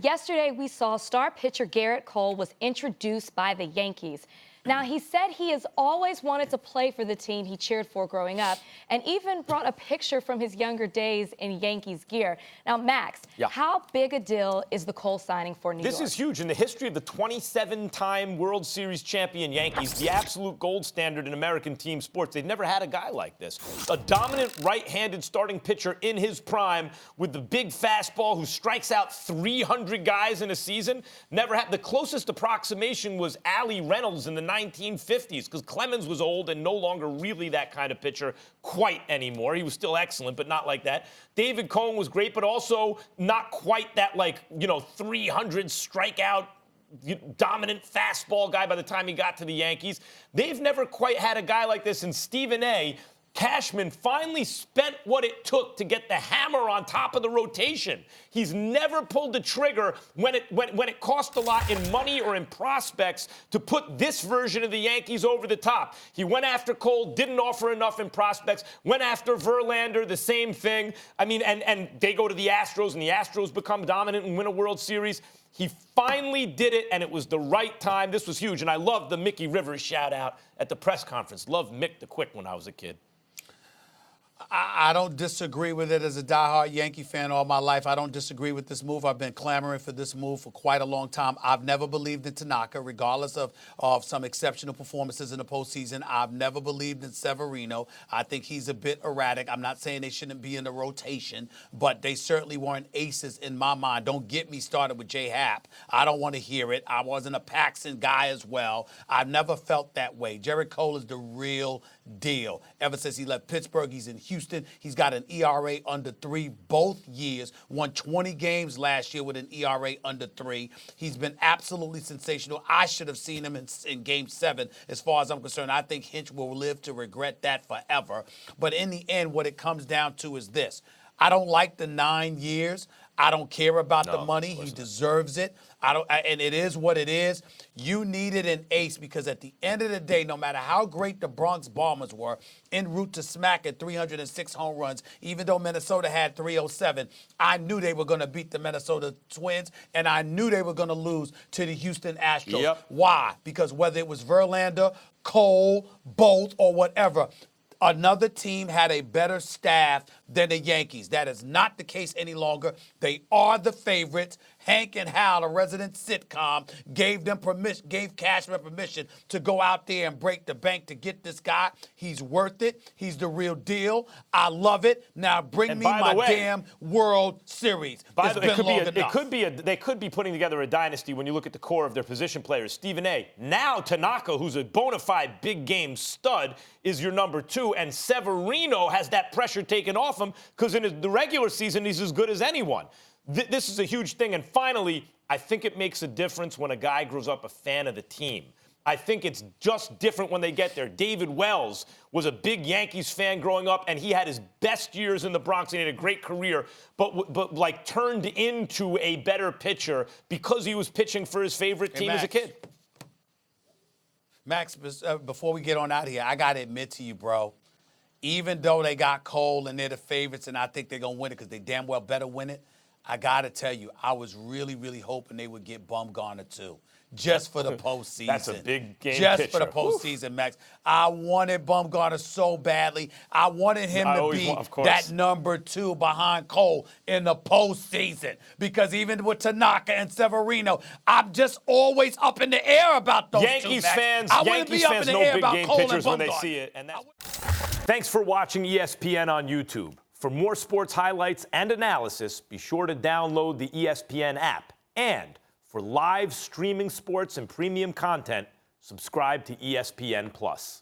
Yesterday, we saw star pitcher Gerrit Cole was introduced by the Yankees. Now, he said he has always wanted to play for the team he cheered for growing up, and even brought a picture from his younger days in Yankees gear. Now, Max, how big a deal is the Cole signing for New York? This is huge. In the history of the 27-time World Series champion Yankees, the absolute gold standard in American team sports, they've never had a guy like this. A dominant right-handed starting pitcher in his prime with the big fastball who strikes out 300 guys in a season. Never had. The closest approximation was Allie Reynolds in the 1950s, because Clemens was old and no longer really that kind of pitcher quite anymore. He was still excellent, but not like that. David Cohn was great, but also not quite that, 300 strikeout dominant fastball guy by the time he got to the Yankees. They've never quite had a guy like this. And Stephen A. Cashman finally spent what it took to get the hammer on top of the rotation. He's never pulled the trigger when it cost a lot in money or in prospects to put this version of the Yankees over the top. He went after Cole, didn't offer enough in prospects, went after Verlander, the same thing. I mean, and they go to the Astros, and the Astros become dominant and win a World Series. He finally did it, and it was the right time. This was huge, and I loved the Mickey Rivers shout-out at the press conference. Loved Mick the Quick when I was a kid. I don't disagree with it as a diehard Yankee fan all my life. I don't disagree with this move. I've been clamoring for this move for quite a long time. I've never believed in Tanaka, regardless of some exceptional performances in the postseason. I've never believed in Severino. I think he's a bit erratic. I'm not saying they shouldn't be in the rotation, but they certainly weren't aces in my mind. Don't get me started with J. Happ. I don't want to hear it. I wasn't a Paxson guy as well. I've never felt that way. Gerrit Cole is the real deal. Ever since he left Pittsburgh, he's in Houston. He's got an ERA under 3 both years. Won 20 games last year with an ERA under 3. He's been absolutely sensational. I should have seen him in Game 7. As far as I'm concerned, I think Hinch will live to regret that forever. But in the end, what it comes down to is this. I don't like the 9 years. I don't care about the money. He deserves it. And it is what it is. You needed an ace because at the end of the day, no matter how great the Bronx Bombers were, en route to smacking 306 home runs, even though Minnesota had 307, I knew they were going to beat the Minnesota Twins, and I knew they were going to lose to the Houston Astros. Yep. Why? Because whether it was Verlander, Cole, both, or whatever, another team had a better staff than the Yankees. That is not the case any longer. They are the favorites. Hank and Hal, a resident sitcom, gave Cashman permission to go out there and break the bank to get this guy. He's worth it. He's the real deal. I love it. Now bring me my damn World Series. By the way, they could be putting together a dynasty when you look at the core of their position players. Stephen A. Now Tanaka, who's a bona fide big game stud, is your number 2, and Severino has that pressure taken off him because in the regular season he's as good as anyone. This is a huge thing. And finally, I think it makes a difference when a guy grows up a fan of the team. I think it's just different when they get there. David Wells was a big Yankees fan growing up, and he had his best years in the Bronx, and he had a great career, but turned into a better pitcher because he was pitching for his favorite team as a kid. Max, before we get on out of here, I got to admit to you, bro, even though they got Cole and they're the favorites, and I think they're going to win it because they damn well better win it, I got to tell you, I was really, really hoping they would get Bumgarner too, just for the postseason. That's a big game Just pitcher. for the postseason, Max. I wanted Bumgarner so badly. I wanted him to be that number 2 behind Cole in the postseason because even with Tanaka and Severino, I'm just always up in the air about those Yankees two, Max. fans, I Yankees be up fans in the know air big about game Cole pitchers and when they Bumgarner. see it. Thanks for watching ESPN on YouTube. For more sports highlights and analysis, be sure to download the ESPN app. And for live streaming sports and premium content, subscribe to ESPN+.